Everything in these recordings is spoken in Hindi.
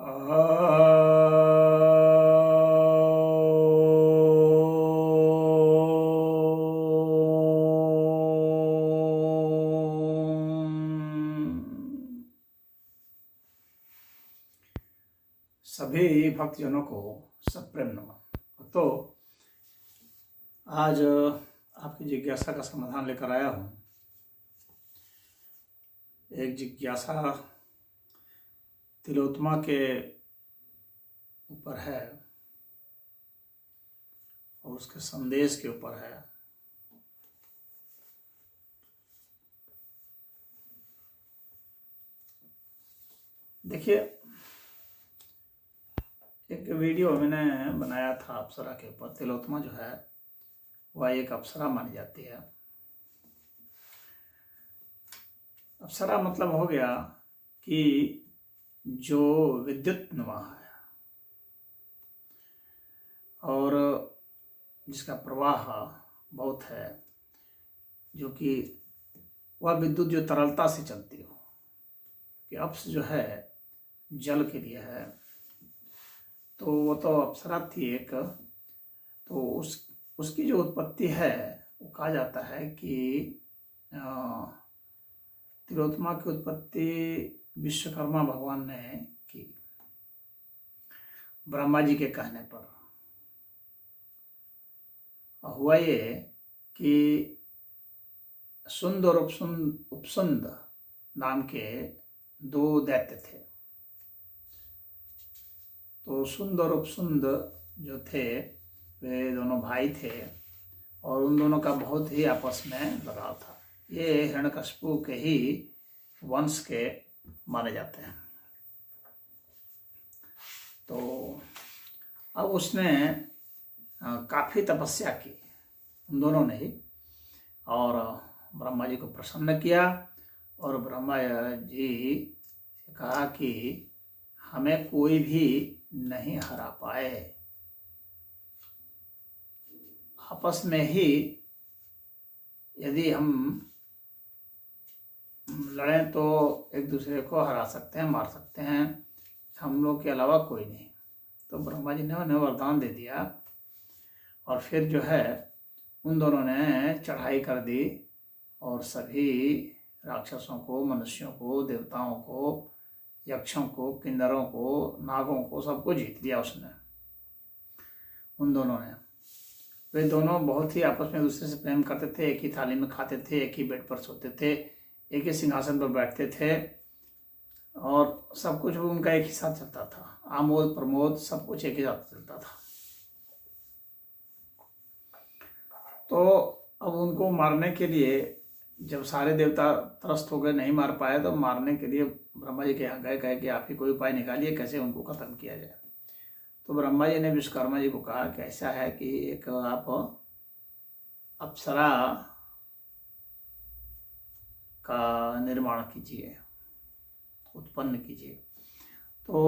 सभी भक्तजनों को सप्रेम नमन। तो आज आपकी जिज्ञासा का समाधान लेकर आया हूँ। एक जिज्ञासा तिलोत्तमा के ऊपर है और उसके संदेश के ऊपर है। देखिए, एक वीडियो मैंने बनाया था अप्सरा के ऊपर। तिलोत्तमा जो है वह एक अप्सरा मानी जाती है। अप्सरा मतलब हो गया कि जो विद्युत नुमा है और जिसका प्रवाह बहुत है, जो कि वह विद्युत जो तरलता से चलती हो। कि अप्स जो है जल के लिए है, तो वो तो अप्सरा थी एक। तो उसकी जो उत्पत्ति है वो कहा जाता है कि तिलोत्तमा की उत्पत्ति विश्वकर्मा भगवान ने की, ब्रह्मा जी के कहने पर। हुआ ये कि सुंद और उपसुंद नाम के दो दैत्य थे। तो सुंद और उपसुंद जो थे वे दोनों भाई थे और उन दोनों का बहुत ही आपस में लगाव था। ये हिरण्यकशिपु के ही वंश के माने जाते हैं। तो अब उसने काफ़ी तपस्या की, उन दोनों ने ही, और ब्रह्मा जी को प्रसन्न किया। और ब्रह्मा जी से कहा कि हमें कोई भी नहीं हरा पाए, आपस में ही यदि हम लड़ें तो एक दूसरे को हरा सकते हैं, मार सकते हैं, हम लोग के अलावा कोई नहीं। तो ब्रह्मा जी ने उन्हें वरदान दे दिया और फिर जो है उन दोनों ने चढ़ाई कर दी और सभी राक्षसों को, मनुष्यों को, देवताओं को, यक्षों को, किन्नरों को, नागों को, सबको जीत लिया उसने, उन दोनों ने। वे दोनों बहुत ही आपस में दूसरे से प्रेम करते थे, एक ही थाली में खाते थे, एक ही बेड पर सोते थे, एक ही सिंहासन पर बैठते थे और सब कुछ उनका एक ही साथ चलता था। आमोद प्रमोद सब कुछ एक ही साथ चलता था। तो अब उनको मारने के लिए जब सारे देवता त्रस्त हो गए, नहीं मार पाए, तो मारने के लिए ब्रह्मा जी के यहाँ गए, कहे कि आप ही कोई उपाय निकालिए कैसे उनको खत्म किया जाए। तो ब्रह्मा जी ने विश्वकर्मा जी को कहा कि ऐसा है कि एक आप अप्सरा का निर्माण कीजिए, उत्पन्न कीजिए। तो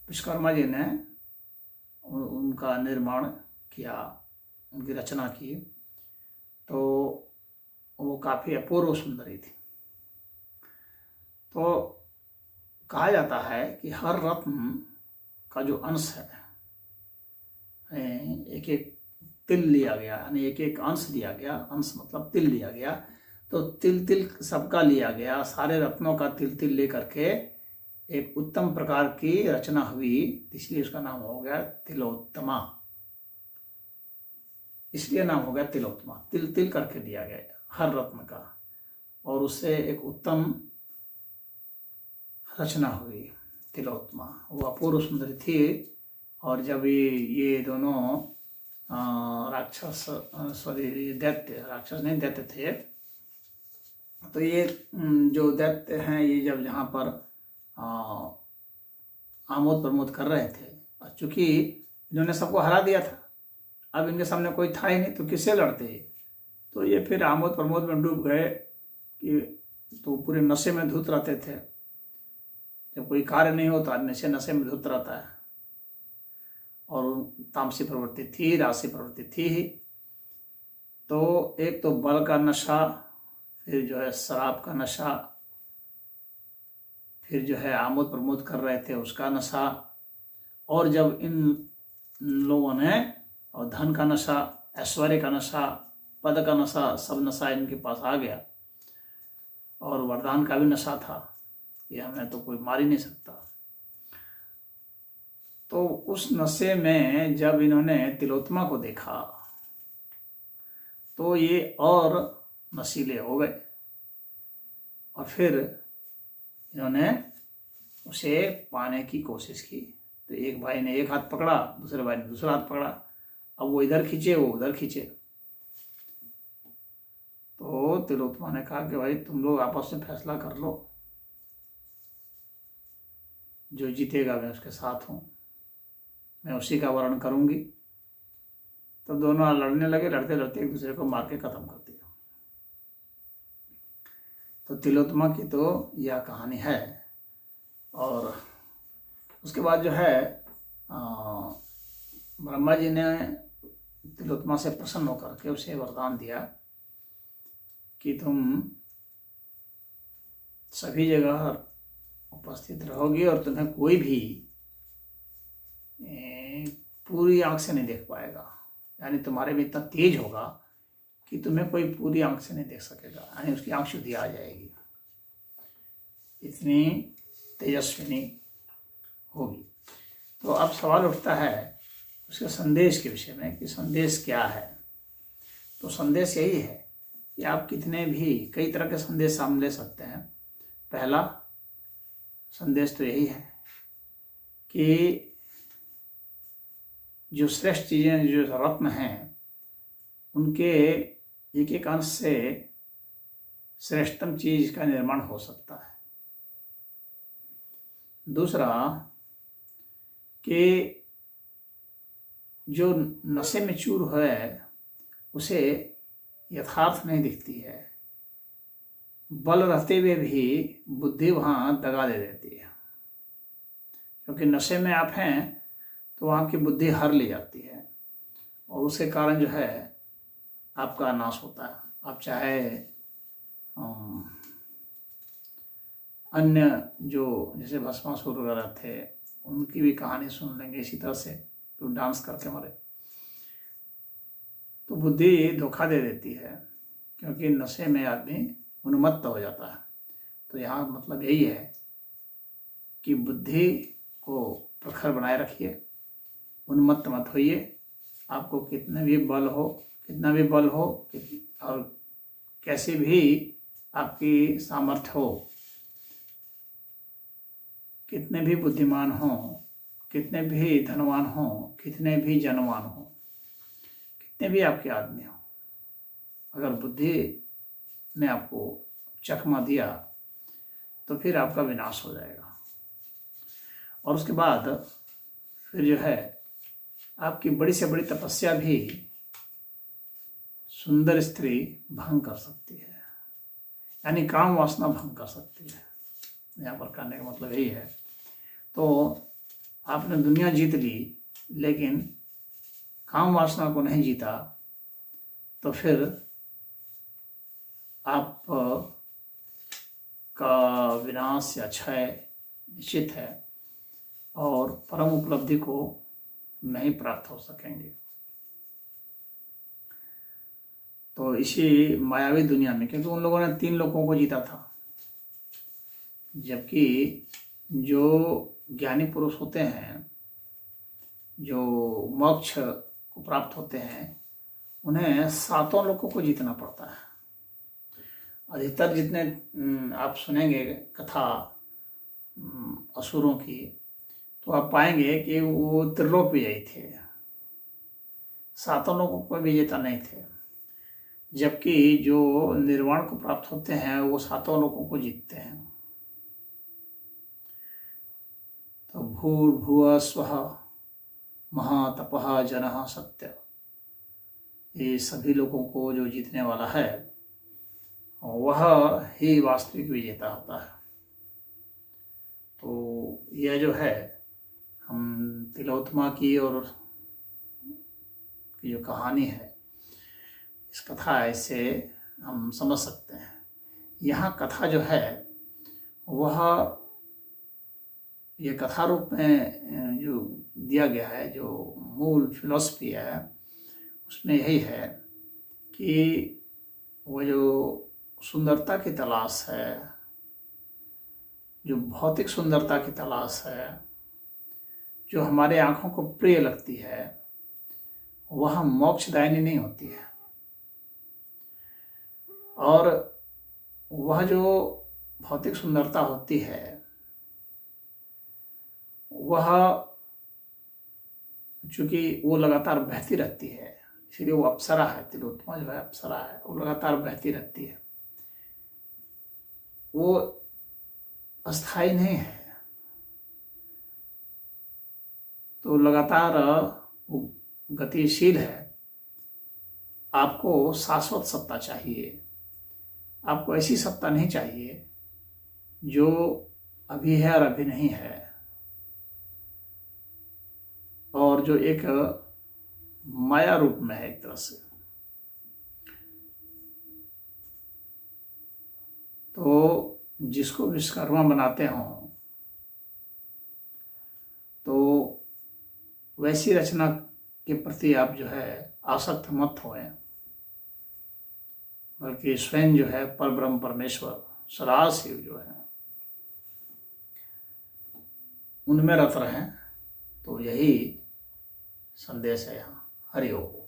विश्वकर्मा जी ने उनका निर्माण किया, उनकी रचना की। तो वो काफ़ी अपूर्व सुंदरी थी। तो कहा जाता है कि हर रत्न का जो अंश है, एक एक तिल लिया गया, यानी एक एक अंश लिया गया, अंश मतलब तिल लिया गया। तो तिल तिल सबका लिया गया, सारे रत्नों का तिल तिल लेकर के एक उत्तम प्रकार की रचना हुई, इसलिए उसका नाम हो गया तिलोत्तमा। इसलिए नाम हो गया तिलोत्तमा, तिल तिल करके दिया गया हर रत्न का, और उससे एक उत्तम रचना हुई तिलोत्तमा। वो अपूर्व सुंदरी थी। और जब ये दोनों राक्षस, सॉरी दैत्य, राक्षस नहीं दैत्य थे, तो ये जो दैत्य हैं ये जब जहाँ पर आमोद प्रमोद कर रहे थे, और चूंकि इन्होंने सबको हरा दिया था, अब इनके सामने कोई था ही नहीं, तो किससे लड़ते। तो ये फिर आमोद प्रमोद में डूब गए कि तो पूरे नशे में धुत रहते थे। जब कोई कार्य नहीं होता, नशे में धुत रहता है। और तामसी प्रवृत्ति थी, राशि प्रवृत्ति थी ही। तो एक तो बल का नशा, फिर जो है शराब का नशा, फिर जो है आमोद प्रमोद कर रहे थे उसका नशा, और जब इन लोगों ने, और धन का नशा, ऐश्वर्य का नशा, पद का नशा, सब नशा इनके पास आ गया, और वरदान का भी नशा था कि हमें तो कोई मार ही नहीं सकता, तो उस नशे में जब इन्होंने तिलोत्तमा को देखा तो ये और नशीले हो गए, और फिर इन्होंने उसे पाने की कोशिश की। तो एक भाई ने एक हाथ पकड़ा, दूसरे भाई ने दूसरा हाथ पकड़ा, अब वो इधर खींचे, वो उधर खींचे। तो तिलोत्तमा ने कहा कि भाई तुम लोग आपस में फैसला कर लो, जो जीतेगा मैं उसके साथ हूँ, मैं उसी का वर्ण करूंगी। तब दोनों लड़ने लगे, लड़ते लड़ते एक दूसरे को मार के खत्म कर दिया। तो तिलोत्तमा की तो यह कहानी है। और उसके बाद जो है ब्रह्मा जी ने तिलोत्तमा से प्रसन्न होकर के उसे वरदान दिया कि तुम सभी जगह उपस्थित रहोगी और तुम्हें कोई भी पूरी आंख से नहीं देख पाएगा, यानी तुम्हारे में इतना तेज होगा कि तुम्हें कोई पूरी आंख से नहीं देख सकेगा, यानी उसकी आंख शुद्धि आ जाएगी, इतनी तेजस्विनी होगी। तो अब सवाल उठता है उसके संदेश के विषय में कि संदेश क्या है। तो संदेश यही है कि आप कितने भी, कई तरह के संदेश हम ले सकते हैं। पहला संदेश तो यही है कि जो श्रेष्ठ चीज़ें, जो रत्न हैं, उनके एक एक अंश से श्रेष्ठतम चीज का निर्माण हो सकता है। दूसरा कि जो नशे में चूर है उसे यथार्थ नहीं दिखती है, बल रहते हुए भी बुद्धि वहाँ दगा दे देती है, क्योंकि नशे में आप हैं तो वहाँ की बुद्धि हर ली जाती है, और उसके कारण जो है आपका नाश होता है। आप चाहे अन्य जो जैसे भस्मासुर वगैरह थे उनकी भी कहानी सुन लेंगे इसी तरह से, तो डांस करके मरे, तो बुद्धि धोखा दे देती है, क्योंकि नशे में आदमी उन्मत्त हो जाता है। तो यहाँ मतलब यही है कि बुद्धि को प्रखर बनाए रखिए, उन्मत्त मत होइए। आपको कितना भी बल हो और कैसे भी आपकी सामर्थ्य हो, कितने भी बुद्धिमान हो, कितने भी धनवान हो, कितने भी जनवान हो, कितने भी आपके आदमी हो, अगर बुद्धि ने आपको चकमा दिया तो फिर आपका विनाश हो जाएगा। और उसके बाद फिर जो है आपकी बड़ी से बड़ी तपस्या भी सुंदर स्त्री भंग कर सकती है, यानी काम वासना भंग कर सकती है। यहाँ पर कहने का मतलब यही है। तो आपने दुनिया जीत ली लेकिन काम वासना को नहीं जीता तो फिर आप का विनाश या क्षय निश्चित है और परम उपलब्धि को नहीं प्राप्त हो सकेंगे। तो इसी मायावी दुनिया में, क्योंकि उन लोगों ने 3 लोगों को जीता था, जबकि जो ज्ञानी पुरुष होते हैं, जो मोक्ष को प्राप्त होते हैं, उन्हें 7 लोगों को जीतना पड़ता है। अधिकतर जितने आप सुनेंगे कथा असुरों की, तो आप पाएंगे कि वो त्रिलोक विजयी थे, 7 लोगों को विजेता नहीं थे। जबकि जो निर्वाण को प्राप्त होते हैं वो 7 लोगों को जीतते हैं। तो भूर्भुवः स्वः महातपः जनः सत्य, ये सभी लोगों को जो जीतने वाला है वह ही वास्तविक विजेता होता है। तो यह जो है हम तिलोत्तमा की और की जो कहानी है, इस कथा ऐसे हम समझ सकते हैं। यहाँ कथा जो है वह ये कथा रूप में जो दिया गया है, जो मूल फिलॉसफी है, उसमें यही है कि वो जो सुंदरता की तलाश है, जो भौतिक सुंदरता की तलाश है, जो हमारे आँखों को प्रिय लगती है, वह मोक्षदायिनी नहीं होती है। और वह जो भौतिक सुंदरता होती है, वह चूँकि वो लगातार बहती रहती है, इसलिए वो अप्सरा है, तिलोत्तमा जो है अप्सरा है, वो लगातार बहती रहती है, वो अस्थाई नहीं है। तो लगातार वो गतिशील है। आपको शाश्वत सत्ता चाहिए, आपको ऐसी सत्ता नहीं चाहिए जो अभी है और अभी नहीं है, और जो एक माया रूप में है एक तरह से। तो जिसको विश्वकर्मा बनाते हों तो वैसी रचना के प्रति आप जो है आसक्त मत होएं, बल्कि स्वयं जो है परब्रह्म परमेश्वर सदाशिव जो है उनमें रत रहें। तो यही संदेश है यहाँ। हरि ओम।